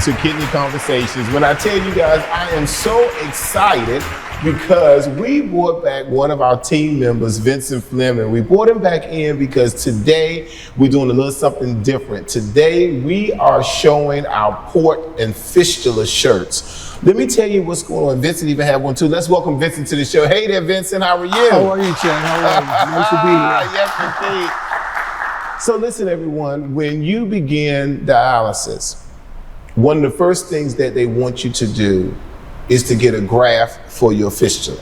to Kidney Conversations. When I tell you guys, I am so excited because we brought back one of our team members, Vincent Fleming. We brought him back in because today we're doing a little something different. Today we are showing our port and fistula shirts. Let me tell you what's going on. Vincent even had one too. Let's welcome Vincent to the show. Hey there, Vincent, how are you? How are you, Chad? How are you? Nice to be here. Yes, indeed. So listen, everyone, when you begin dialysis, one of the first things that they want you to do is to get a graft for your fistula,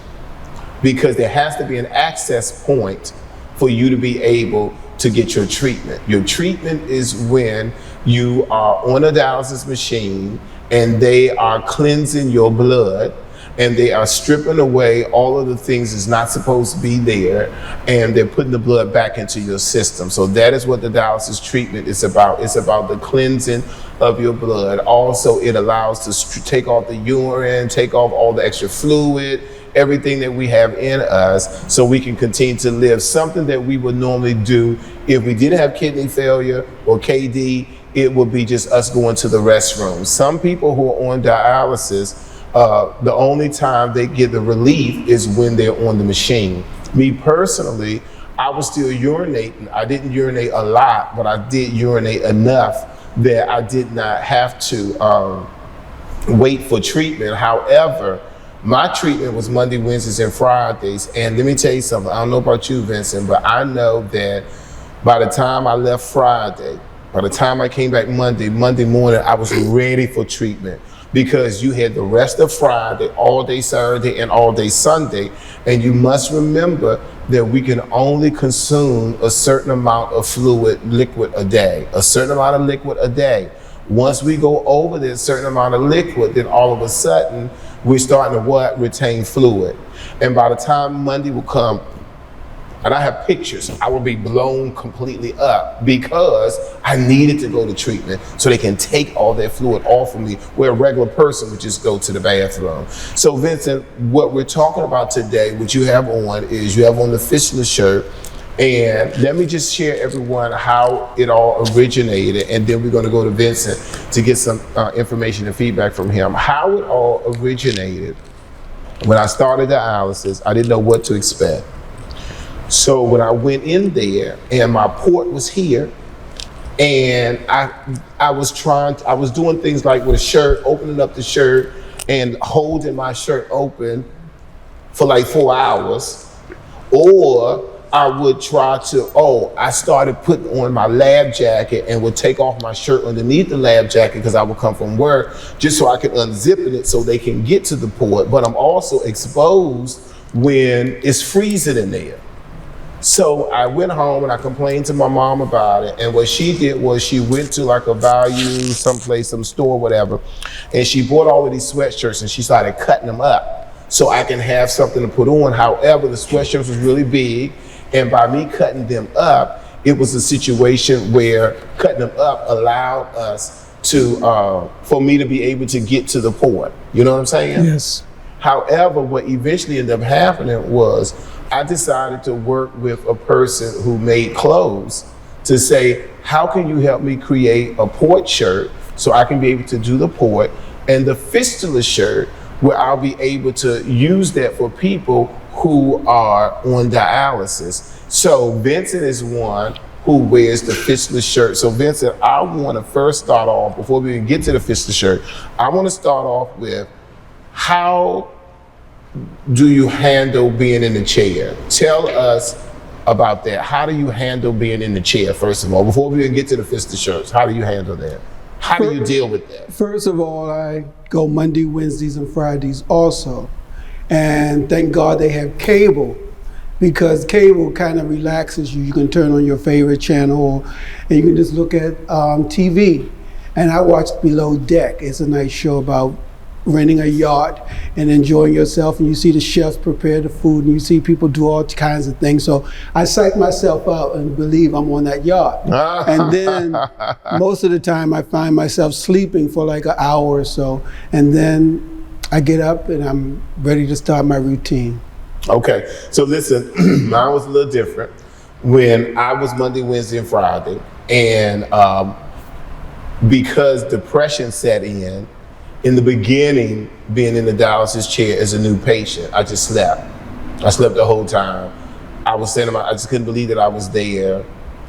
because there has to be an access point for you to be able to get your treatment. Your treatment is when you are on a dialysis machine and they are cleansing your blood and they are stripping away all of the things that's not supposed to be there, and they're putting the blood back into your system. So that is what the dialysis treatment is about. It's about the cleansing of your blood. Also, it allows to take off the urine, take off all the extra fluid, everything that we have in us, so we can continue to live. Something that we would normally do if we didn't have kidney failure or KD, it would be just us going to the restroom. Some people who are on dialysis, the only time they get the relief is when they're on the machine. Me personally, I was still urinating. I didn't urinate a lot, but I did urinate enough that I did not have to wait for treatment. However, my treatment was Monday, Wednesdays, and Fridays. And let me tell you something. I don't know about you, Vincent, but I know that by the time I left Friday, by the time I came back Monday morning, I was ready for treatment, because you had the rest of Friday, all day Saturday, and all day Sunday. And you must remember that we can only consume a certain amount of liquid a day, a certain amount of liquid a day. Once we go over that certain amount of liquid, then all of a sudden, we're starting to retain fluid. And by the time Monday will come, and I have pictures, I will be blown completely up because I needed to go to treatment so they can take all that fluid off of me, where a regular person would just go to the bathroom. So Vincent, what we're talking about today, what you have on is, you have on the fistula shirt. And let me just share everyone how it all originated, and then we're gonna go to Vincent to get some information and feedback from him. How it all originated, when I started dialysis, I didn't know what to expect. So when I went in there and my port was here, and I was doing things like with a shirt, opening up the shirt and holding my shirt open for like 4 hours, or I would try to, I started putting on my lab jacket and would take off my shirt underneath the lab jacket because I would come from work, just so I could unzip it so they can get to the port. But I'm also exposed when it's freezing in there. So I went home and I complained to my mom about it. And what she did was she went to like a value, someplace, some store, whatever. And she bought all of these sweatshirts and she started cutting them up so I can have something to put on. However, the sweatshirts was really big. And by me cutting them up, it was a situation where cutting them up allowed us to, for me to be able to get to the port. You know what I'm saying? Yes. However, what eventually ended up happening was I decided to work with a person who made clothes to say, how can you help me create a port shirt so I can be able to do the port, and the fistula shirt where I'll be able to use that for people who are on dialysis. So Vincent is one who wears the fistula shirt. So Vincent, I want to first start off, before we even get to the fistula shirt, I want to start off with, how do you handle being in the chair? Tell us about that. How do you handle being in the chair, first of all, before we even get to the fistula shirts? How do you handle that? How do you deal with that? First of all, I go Monday, Wednesdays, and Fridays also. And thank God they have cable, because cable kind of relaxes you. You can turn on your favorite channel and you can just look at TV. And I watched Below Deck. It's a nice show about renting a yacht and enjoying yourself, and you see the chefs prepare the food and you see people do all kinds of things. So I psych myself out and believe I'm on that yacht. And then most of the time I find myself sleeping for like an hour or so, and then I get up and I'm ready to start my routine. Okay, so listen, mine was a little different. When I was Monday, Wednesday, and Friday, and because depression set in the beginning, being in the dialysis chair as a new patient, I just slept. I slept the whole time. I was saying, I just couldn't believe that I was there.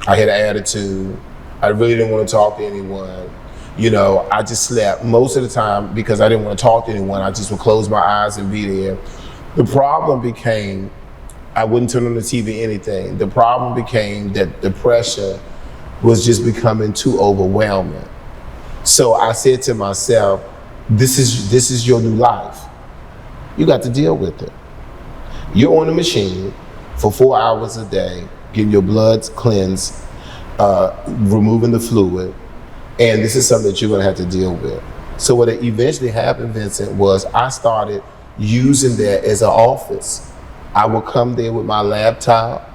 I had an attitude. I really didn't want to talk to anyone. I just slept most of the time because I didn't want to talk to anyone. I just would close my eyes and be there. The problem became, I wouldn't turn on the TV, anything. The problem became that the pressure was just becoming too overwhelming. So I said to myself, this is your new life. You got to deal with it. You're on a machine for 4 hours a day, getting your bloods cleansed, removing the fluid, and this is something that you're gonna have to deal with. So what eventually happened, Vincent, was I started using that as an office. I would come there with my laptop,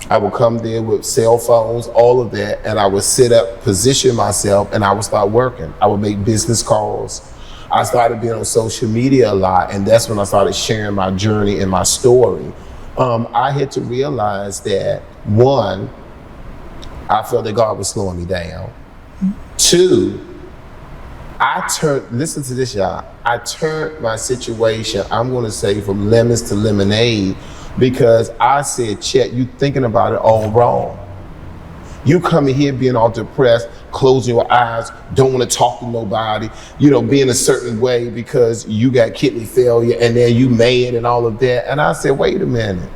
I would come there with cell phones, all of that, and I would sit up, position myself, and I would start working. I would make business calls. I started being on social media a lot, and that's when I started sharing my journey and my story. I had to realize that, one, I felt that God was slowing me down. Two, listen to this, y'all. I turned my situation, I'm gonna say, from lemons to lemonade, because I said, Chet, you thinking about it all wrong. You coming here being all depressed, closing your eyes, don't want to talk to nobody, being a certain way because you got kidney failure and then you mad and all of that. And I said, wait a minute.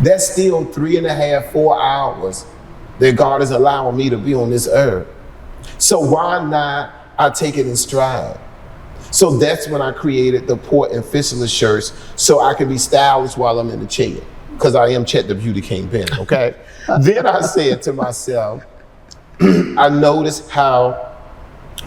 That's still 3.5, 4 hours that God is allowing me to be on this earth. So why not I take it in stride? So that's when I created the Port and Fistula shirts, so I can be stylish while I'm in the chair. Because I am Chet the Beauty Kingpin, okay? Then I said to myself, I noticed how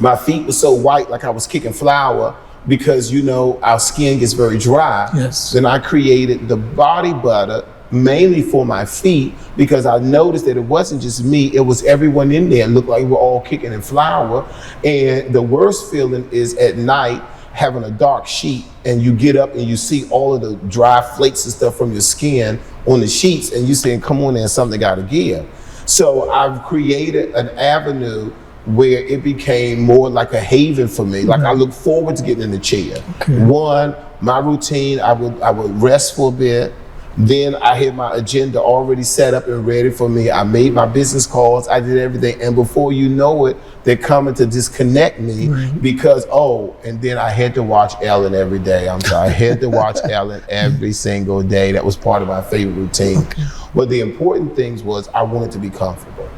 my feet were so white, like I was kicking flour, because our skin gets very dry. Yes. Then I created the body butter mainly for my feet, because I noticed that it wasn't just me, it was everyone in there. It looked like we were all kicking in flour. And the worst feeling is at night, having a dark sheet, and you get up and you see all of the dry flakes and stuff from your skin on the sheets, and you saying, come on in, something gotta give. So I've created an avenue where it became more like a haven for me. Like I look forward to getting in the chair. Okay. One, my routine, I would rest for a bit. Then I had my agenda already set up and ready for me. I made my business calls, I did everything. And before you know it, they're coming to disconnect me because, and then I had to watch Ellen every day. I had to watch Ellen every single day. That was part of my favorite routine. Okay. But the important things was I wanted to be comfortable.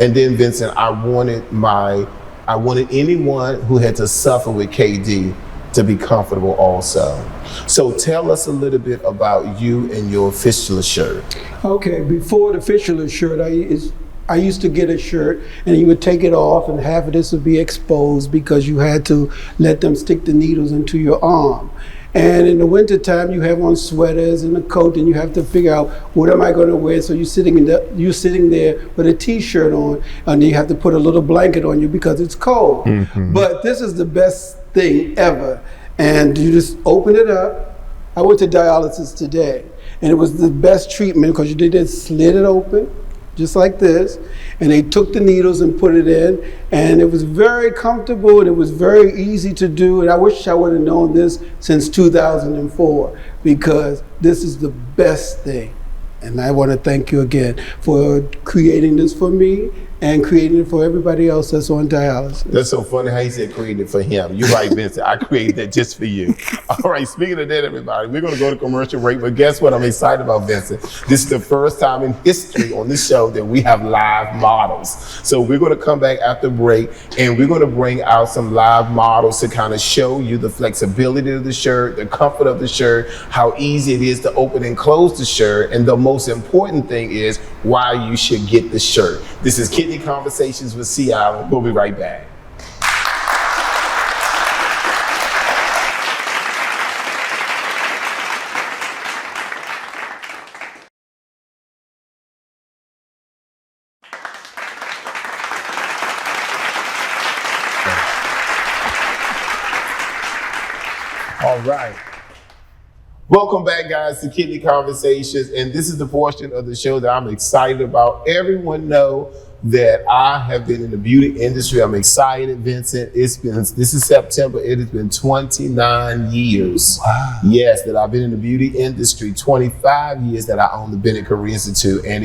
And then Vincent, I wanted anyone who had to suffer with KD to be comfortable also. So tell us a little bit about you and your Fistula shirt. Okay, before the Fistula shirt, I used to get a shirt and you would take it off and half of this would be exposed because you had to let them stick the needles into your arm. And in the wintertime, you have on sweaters and a coat, and you have to figure out, what am I going to wear? So you're sitting there with a t-shirt on, and you have to put a little blanket on you because it's cold. Mm-hmm. But this is the best thing ever. And you just open it up. I went to dialysis today, and it was the best treatment because they just slid it open, just like this, and they took the needles and put it in, and it was very comfortable and it was very easy to do. And I wish I would have known this since 2004, because this is the best thing. And I want to thank you again for creating this for me and creating it for everybody else that's on dialysis. That's so funny how you said created it for him. You're right, Vincent. I created that just for you. All right, speaking of that, everybody, we're going to go to commercial break. But guess what? I'm excited about, Vincent. This is the first time in history on this show that we have live models. So we're going to come back after break, and we're going to bring out some live models to kind of show you the flexibility of the shirt, the comfort of the shirt, how easy it is to open and close the shirt, and the most important thing is why you should get the shirt. This is Kidney Conversations with C. Allen. We'll be right back. All right. Welcome back, guys, to Kidney Conversations, and this is the portion of the show that I'm excited about. Everyone know that I have been in the beauty industry. I'm excited, Vincent. This is September. It has been 29 years. Wow. Yes, that I've been in the beauty industry, 25 years that I own the Bennett Career Institute. And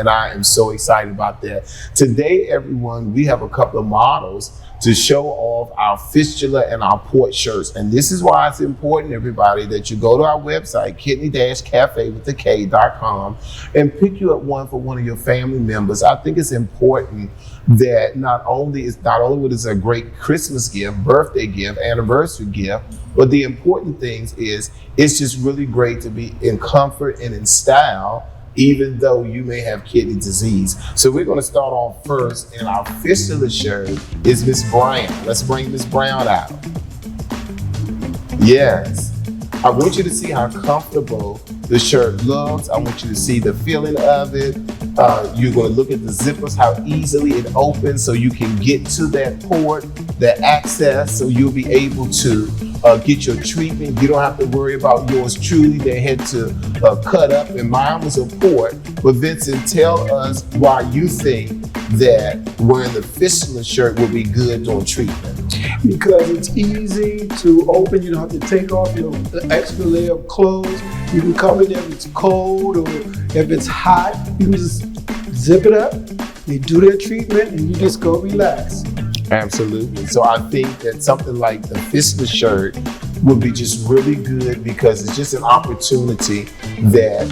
I am so excited about that. Today, everyone, we have a couple of models to show off our fistula and our port shirts. And this is why it's important, everybody, that you go to our website, kidney-cafe.com, and pick you up one for one of your family members. I think it's important that not only what is a great Christmas gift, birthday gift, anniversary gift, but the important things is it's just really great to be in comfort and in style, even though you may have kidney disease. So we're going to start off first, and our fistula shirt is Miss Brown. Let's bring Miss Brown out. Yes. I want you to see how comfortable the shirt looks. I want you to see the feeling of it. You're going to look at the zippers, how easily it opens so you can get to that port, that access, so you'll be able to get your treatment. You don't have to worry about yours truly. They had to cut up, and mine was a port. But Vincent, tell us why you think that wearing the fistula shirt will be good during treatment. Because it's easy to open. You don't have to take off your extra layer of clothes. You can come in if it's cold or if it's hot. You can just zip it up. They do their treatment and you just go relax. Absolutely. So I think that something like the fistula shirt would be just really good because it's just an opportunity that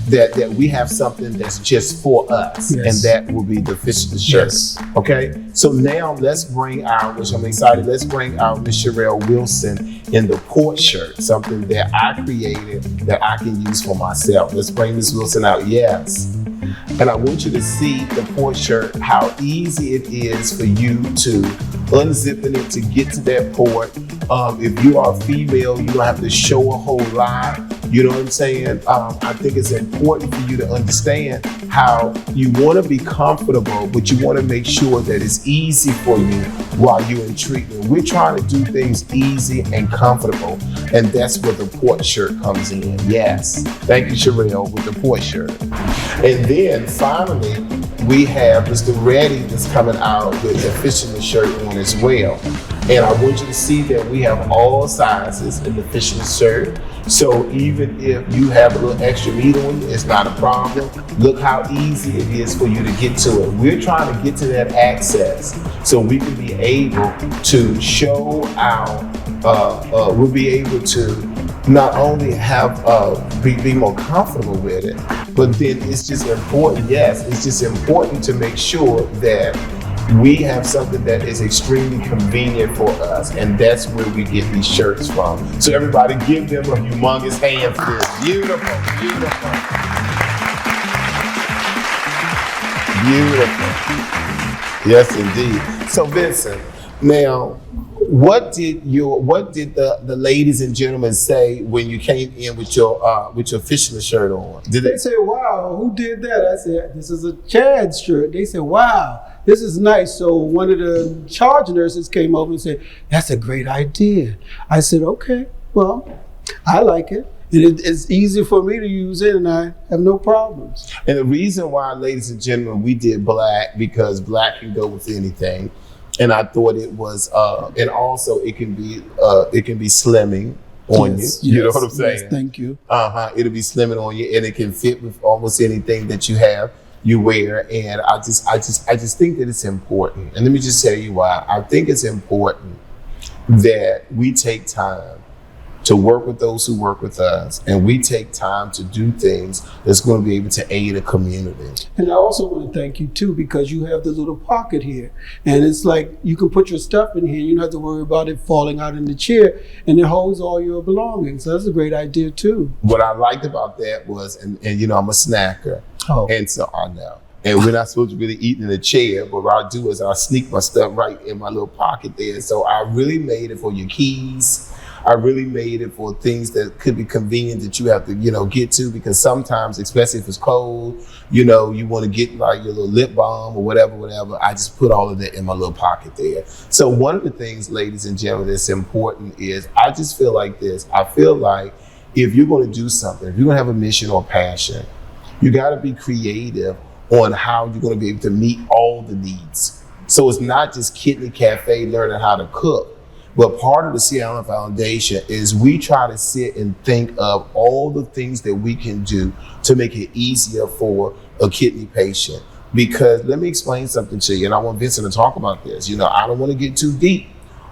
that we have something that's just for us, yes. And that will be the fistula shirt. Yes. Okay. So now let's bring our, which I'm excited. Let's bring our Miss Sherelle Wilson in the port shirt, something that I created that I can use for myself. Let's bring Miss Wilson out. Yes. And I want you to see the port shirt, how easy it is for you to unzipping it to get to that port. If you are a female, you don't have to show a whole lot. You know what I'm saying? I think it's important for you to understand how you want to be comfortable, but you want to make sure that it's easy for you while you're in treatment. We're trying to do things easy and comfortable, and that's where the port shirt comes in. Yes. Thank you, Sherelle, with the port shirt. And then finally, we have Mr. Reddy that's coming out with the fistula shirt on as well. And I want you to see that we have all sizes in the fistula shirt. So even if you have a little extra meat on you, it's not a problem. Look how easy it is for you to get to it. We're trying to get to that access so we can be able to show our, we'll be able to not only have be more comfortable with it, but then it's just important, yes, it's just important to make sure that we have something that is extremely convenient for us, and that's where we get these shirts from. So everybody give them a humongous hand for this. Beautiful, beautiful. Beautiful. Yes, indeed. So Vincent, now, what did the ladies and gentlemen say when you came in with your fistula shirt on? Did They say, wow, who did that? I said, this is a Chad's shirt. They said, wow, this is nice. So one of the charge nurses came over and said, that's a great idea. I said, okay, well, I like it. And it's easy for me to use it, and I have no problems. And the reason why, ladies and gentlemen, we did black, because black can go with anything. And I thought it was, and also it can be slimming on you. You know what I'm saying? Yes, thank you. It'll be slimming on you, and it can fit with almost anything that you wear. And I just think that it's important. And let me just tell you why. I think it's important that we take time to work with those who work with us, and we take time to do things that's going to be able to aid a community. And I also want to thank you too, because you have the little pocket here, and it's like you can put your stuff in here. You don't have to worry about it falling out in the chair, and it holds all your belongings. So that's a great idea too. What I liked about that was, and you know, I'm a snacker, and so I know. And we're not supposed to really eat in the chair, but what I'll do is I'll sneak my stuff right in my little pocket there. So I really made it for your keys. I really made it for things that could be convenient that you have to, you know, get to, because sometimes, especially if it's cold, you know, you want to get like your little lip balm or whatever. I just put all of that in my little pocket there. So one of the things, ladies and gentlemen, that's important is I just feel like this. I feel like if you're going to do something, if you're going to have a mission or passion, you got to be creative on how you're going to be able to meet all the needs. So it's not just Kidney Cafe learning how to cook, but part of the CLM Foundation is we try to sit and think of all the things that we can do to make it easier for a kidney patient. Because let me explain something to you, and I want Vincent to talk about this. You know, I don't want to get too deep,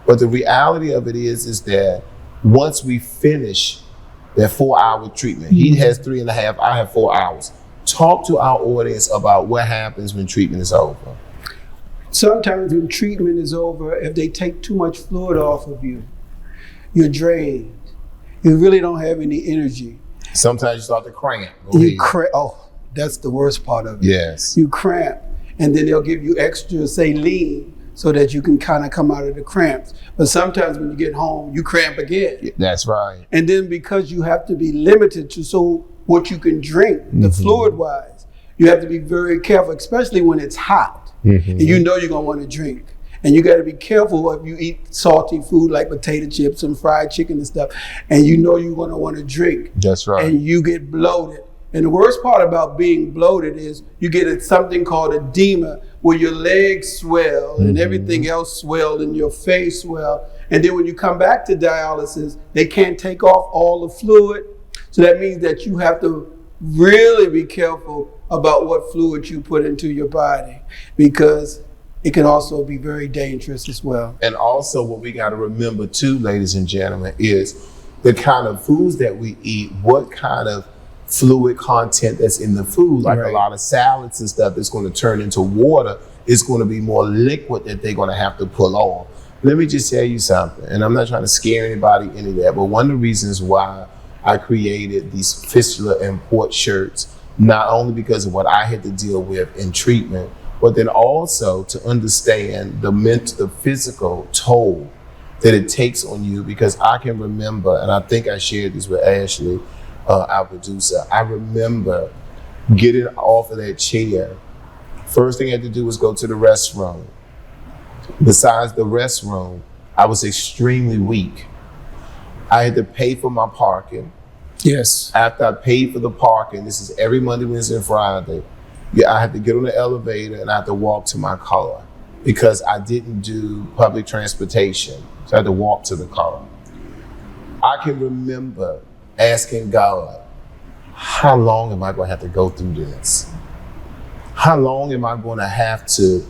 but the reality of it is that once we finish that 4-hour treatment, he has 3.5, I have 4 hours. Talk to our audience about what happens when treatment is over. Sometimes when treatment is over, if they take too much fluid off of you, you're drained. You really don't have any energy. Sometimes you start to cramp. Oh, that's the worst part of it. Yes. You cramp, and then they'll give you extra saline so that you can kind of come out of the cramps. But sometimes when you get home, you cramp again. That's right. And then because you have to be limited to what you can drink, the fluid-wise, you have to be very careful, especially when it's hot. And you know you're gonna want to drink. And you gotta be careful if you eat salty food like potato chips and fried chicken and stuff, and you know you're gonna want to drink. That's right. And you get bloated. And the worst part about being bloated is you get something called edema, where your legs swell and everything else swell and your face swell. And then when you come back to dialysis, they can't take off all the fluid. So that means that you have to really be careful about what fluid you put into your body, because it can also be very dangerous as well. And also what we got to remember too, ladies and gentlemen, is the kind of foods that we eat, what kind of fluid content that's in the food. Like a lot of salads and stuff that's going to turn into water, is going to be more liquid that they're going to have to pull off. Let me just tell you something, and I'm not trying to scare anybody into that, but one of the reasons why I created these Fistula and port shirts, not only because of what I had to deal with in treatment, but then also to understand the physical toll that it takes on you. Because I can remember, and I think I shared this with Ashley, our producer, I remember getting off of that chair. First thing I had to do was go to the restroom. Besides the restroom, I was extremely weak. I had to pay for my parking. Yes. After I paid for the parking, this is every Monday, Wednesday, and Friday, I had to get on the elevator and I had to walk to my car because I didn't do public transportation. So I had to walk to the car. I can remember asking God, how long am I going to have to go through this? How long am I going to have to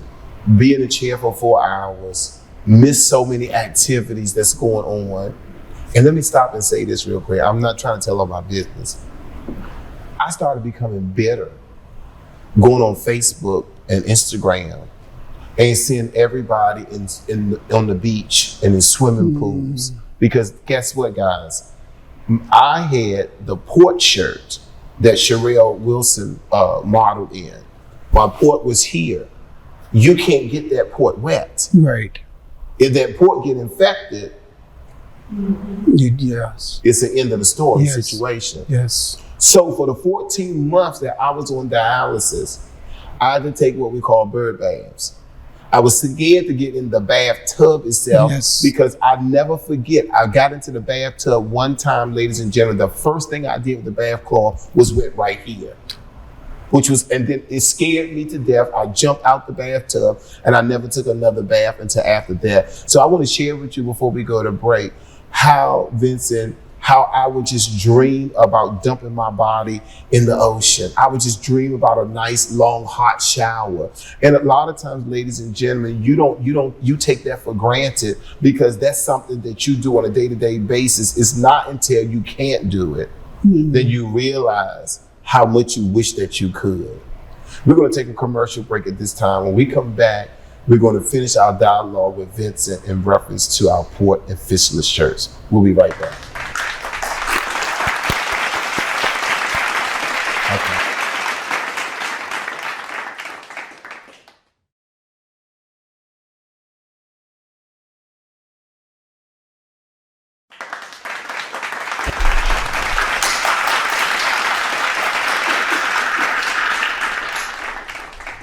be in a chair for 4 hours, miss so many activities that's going on? And let me stop and say this real quick. I'm not trying to tell all my business. I started becoming bitter, going on Facebook and Instagram and seeing everybody on the beach and in swimming pools. Because guess what, guys? I had the port shirt that Sherelle Wilson modeled in. My port was here. You can't get that port wet. Right. If that port get infected, Yes. it's the end of the story Yes. situation. Yes. So for the 14 months that I was on dialysis, I had to take what we call bird baths. I was scared to get in the bathtub itself because I never forget, I got into the bathtub one time, ladies and gentlemen, the first thing I did with the bath cloth was wet right here. And then it scared me to death. I jumped out the bathtub and I never took another bath until after that. So I want to share with you before we go to break, how I would just dream about dumping my body in the ocean. I would just dream about a nice, long, hot shower. And a lot of times, ladies and gentlemen, you take that for granted because that's something that you do on a day-to-day basis. It's not until you can't do it that you realize how much you wish that you could. We're going to take a commercial break at this time. When we come back, we're going to finish our dialogue with Vincent in reference to our port and Fistula shirts. We'll be right back.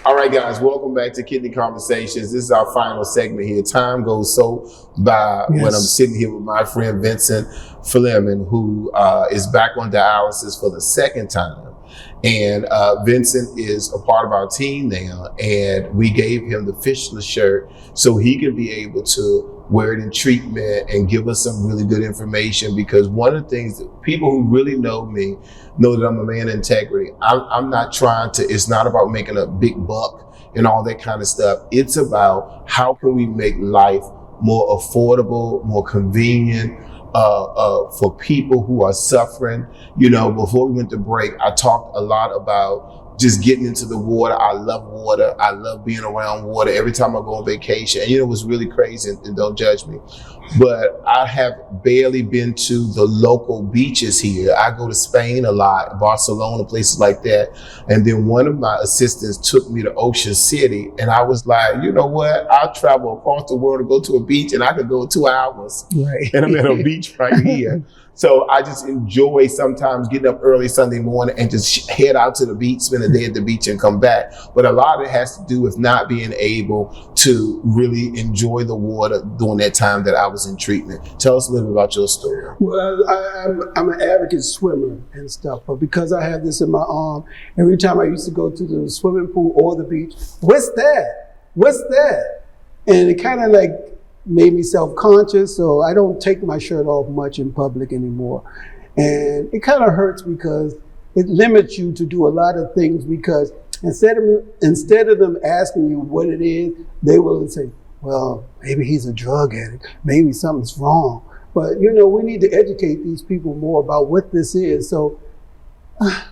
All right, guys, welcome back to Kidney Conversations. This is our final segment here. Time goes so by when I'm sitting here with my friend Vincent Fleming, who is back on dialysis for the second time. And Vincent is a part of our team now, and we gave him the Fistula shirt so he can be able to wear it in treatment and give us some really good information. Because one of the things that people who really know me know that I'm a man of integrity. I'm not trying to, it's not about making a big buck and all that kind of stuff. It's about how can we make life more affordable, more convenient, for people who are suffering. You know, before we went to break, I talked a lot about just getting into the water. I love water. I love being around water every time I go on vacation. And you know, it was really crazy, and don't judge me, but I have barely been to the local beaches here. I go to Spain a lot, Barcelona, places like that. And then one of my assistants took me to Ocean City, and I was like, you know what? I'll travel across the world to go to a beach, and I could go 2 hours. Right. And I'm at a beach right here. So I just enjoy sometimes getting up early Sunday morning and just head out to the beach, spend a day at the beach and come back. But a lot of it has to do with not being able to really enjoy the water during that time that I was in treatment. Tell us a little bit about your story. Well, I'm an advocate swimmer and stuff, but because I have this in my arm, every time I used to go to the swimming pool or the beach, what's that? What's that? And it kind of like made me self-conscious, so I don't take my shirt off much in public anymore. And it kind of hurts because it limits you to do a lot of things, because instead of them asking you what it is, they will say, well, maybe he's a drug addict, maybe something's wrong. But you know, we need to educate these people more about what this is. So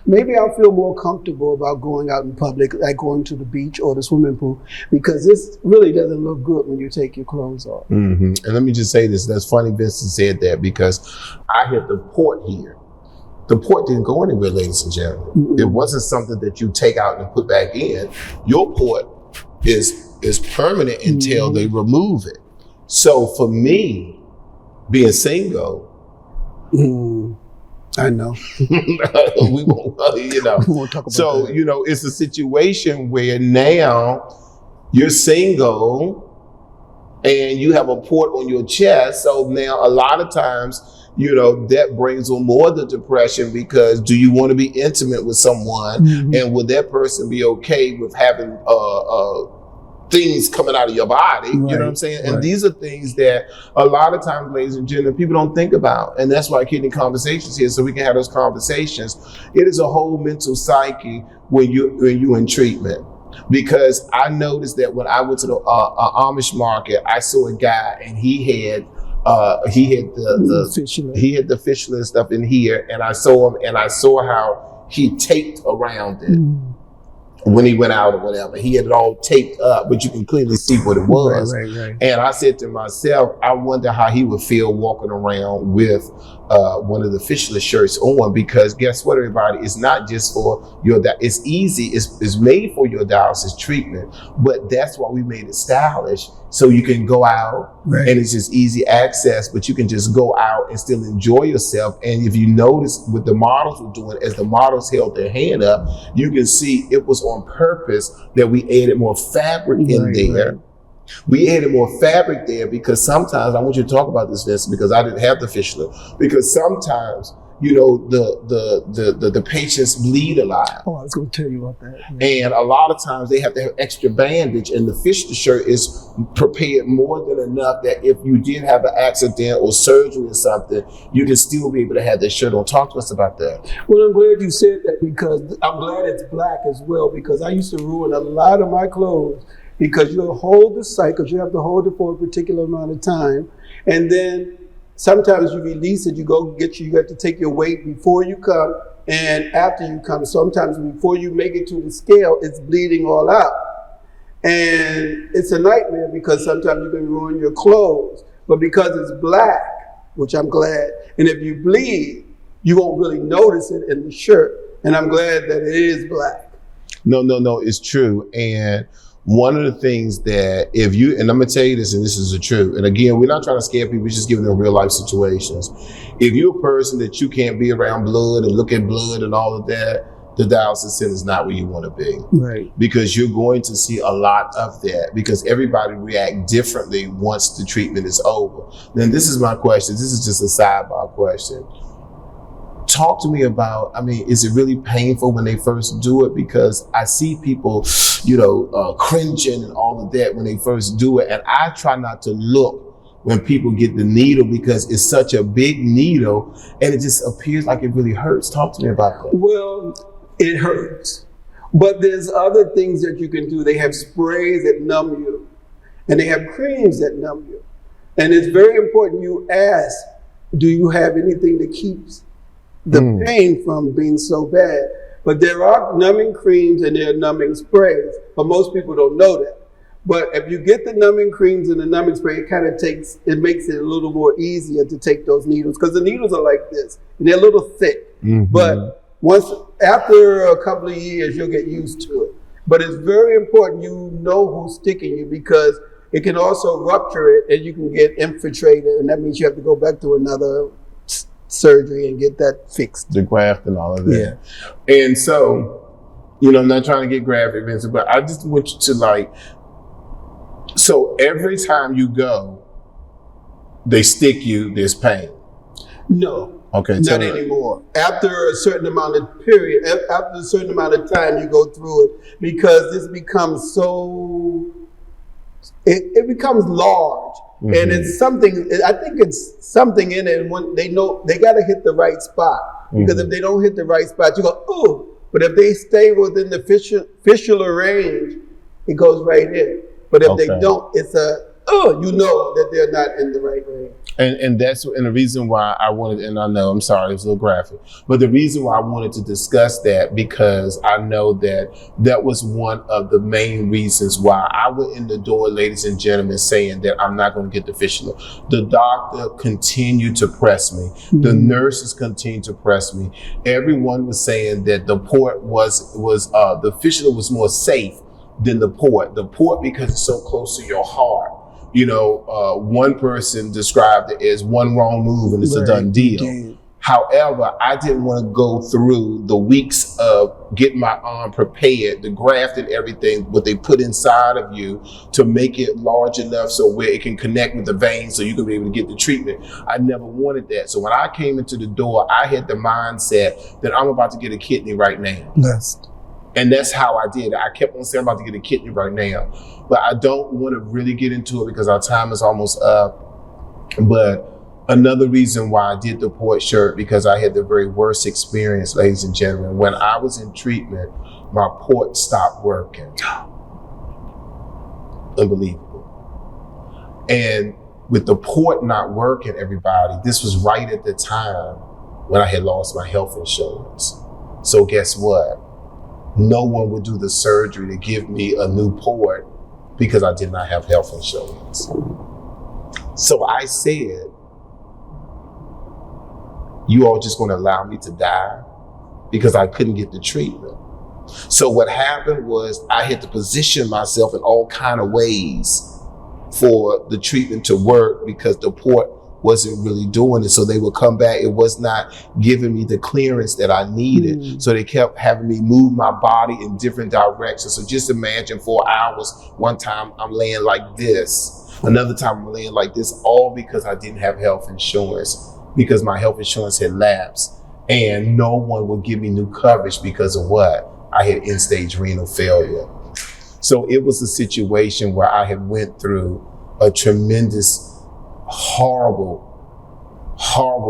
maybe I'll feel more comfortable about going out in public, like going to the beach or the swimming pool, because this really doesn't look good when you take your clothes off. Mm-hmm. And let me just say this, that's funny Vincent said that, because I hit the port here. The port didn't go anywhere, ladies and gentlemen. Mm-hmm. It wasn't something that you take out and put back in. Your port is permanent until they remove it. So for me, being single, I know. we won't, you know. We won't talk about so, that. You know, it's a situation where now you're single and you have a port on your chest. So now a lot of times, you know, that brings on more the depression, because do you want to be intimate with someone? Mm-hmm. And would that person be okay with having things coming out of your body? Right. You know what I'm saying? Right. And these are things that a lot of times, ladies and gentlemen, people don't think about. And that's why I keep the conversations here, so we can have those conversations. It is a whole mental psyche when you in treatment. Because I noticed that when I went to the Amish market, I saw a guy and he had the fistula and stuff in here, and I saw him and I saw how he taped around it. When he went out or whatever, he had it all taped up, but you can clearly see what it was. Right. And I said to myself, I wonder how he would feel walking around with one of the Fistula shirts on, because guess what, everybody? It's not just for your, it's easy, it's made for your dialysis treatment, but that's why we made it stylish. So you can go out and it's just easy access, but you can just go out and still enjoy yourself. And if you notice what the models were doing, as the models held their hand up, you can see it was on purpose that we added more fabric in there. Right. We added more fabric there because sometimes, I want you to talk about this, Vincent, because I didn't have the fistula, because sometimes, you know, the patients bleed a lot. Oh, I was going to tell you about that. Yeah. And a lot of times they have to have extra bandage, and the fistula shirt is prepared more than enough that if you did have an accident or surgery or something, you can still be able to have that shirt on. Talk to us about that. Well, I'm glad you said that, because I'm glad it's black as well, because I used to ruin a lot of my clothes, because you'll hold the site, because you have to hold it for a particular amount of time, and then sometimes you release it, you have to take your weight before you come and after you come. Sometimes before you make it to the scale, it's bleeding all out. And it's a nightmare, because sometimes you can ruin your clothes. But because it's black, which I'm glad, and if you bleed, you won't really notice it in the shirt. And I'm glad that it is black. No, it's true. And one of the things that and I'm gonna tell you this, and this is the truth, and again, we're not trying to scare people, we're just giving them real life situations. If you're a person that you can't be around blood and look at blood and all of that, the dialysis center is not where you want to be. Right. Because you're going to see a lot of that, because everybody react differently once the treatment is over. Then this is my question, this is just a sidebar question. talk to me about, I mean, is it really painful when they first do it? Because I see people, cringing and all of that when they first do it. And I try not to look when people get the needle because it's such a big needle and it just appears like it really hurts. Talk to me about that. Well, it hurts. But there's other things that you can do. They have sprays that numb you, and they have creams that numb you. And it's very important you ask, do you have anything that keeps the pain from being so bad? But there are numbing creams and there are numbing sprays, but most people don't know that. But if you get the numbing creams and the numbing spray, it makes it a little more easier to take those needles, because the needles are like this, and they're a little thick. Mm-hmm. But after a couple of years, you'll get used to it. But it's very important you know who's sticking you, because it can also rupture it and you can get infiltrated, and that means you have to go back to another surgery and get that fixed. The graft and all of that. Yeah. And so, I'm not trying to get graphic, Vincent, but I just want you to so every time you go, they stick you, there's pain. No. Okay. Not anymore. After a certain amount of time you go through it, because this becomes it becomes large. Mm-hmm. And it's something, I think it's something in it, and when they know they got to hit the right spot, because if they don't hit the right spot, you go, oh, but if they stay within the fistula range, it goes right in. But if they don't, it's that they're not in the right range. And the reason why I wanted, and I know, I'm sorry, it was a little graphic, but the reason why I wanted to discuss that, because I know that was one of the main reasons why I went in the door, ladies and gentlemen, saying that I'm not going to get the fistula. The doctor continued to press me. Mm-hmm. The nurses continued to press me. Everyone was saying that the port the fistula was more safe than the port. The port, because it's so close to your heart. One person described it as one wrong move and it's a done deal. Damn. However, I didn't want to go through the weeks of getting my arm prepared, the graft and everything, what they put inside of you to make it large enough so where it can connect with the veins so you can be able to get the treatment. I never wanted that. So when I came into the door, I had the mindset that I'm about to get a kidney right now. And that's how I did it. I kept on saying I'm about to get a kidney right now. But I don't want to really get into it because our time is almost up. But another reason why I did the port shirt, because I had the very worst experience, ladies and gentlemen. When I was in treatment, my port stopped working. Unbelievable. And with the port not working, everybody, this was right at the time when I had lost my health insurance. So guess what? No one would do the surgery to give me a new port because I did not have health insurance. So I said, you all just gonna allow me to die because I couldn't get the treatment. So what happened was I had to position myself in all kind of ways for the treatment to work, because the port wasn't really doing it. So they would come back. It was not giving me the clearance that I needed. Mm. So they kept having me move my body in different directions. So just imagine 4 hours. One time I'm laying like this. Another time I'm laying like this, all because I didn't have health insurance, because my health insurance had lapsed and no one would give me new coverage because of what? I had end-stage renal failure. So it was a situation where I had went through a tremendous horrible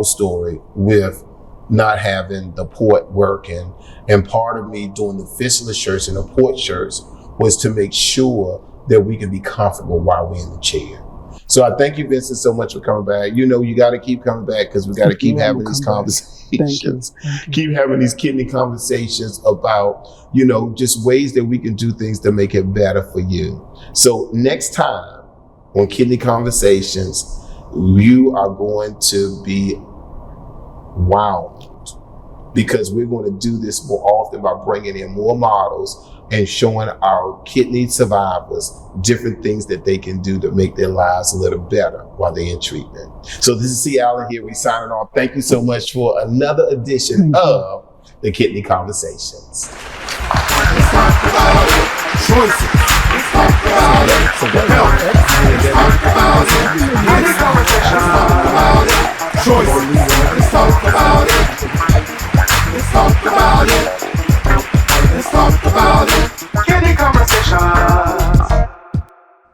story with not having the port working. And part of me doing the fistula shirts and the port shirts was to make sure that we could be comfortable while we're in the chair. So I thank you, Vincent, so much for coming back. You got to keep coming back, because we got to keep having these conversations. Thank you. Keep having these kidney conversations about, just ways that we can do things to make it better for you. So next time on Kidney Conversations, you are going to be wowed, because we're going to do this more often by bringing in more models and showing our kidney survivors different things that they can do to make their lives a little better while they're in treatment. So this is C. Allen here. We signing off. Thank you so much for another edition of the Kidney Conversations. Let's talk about it. Choices. Let's talk about it. Health. Let's talk about it. Let's talk about it. Choices. Let's talk about it. about it.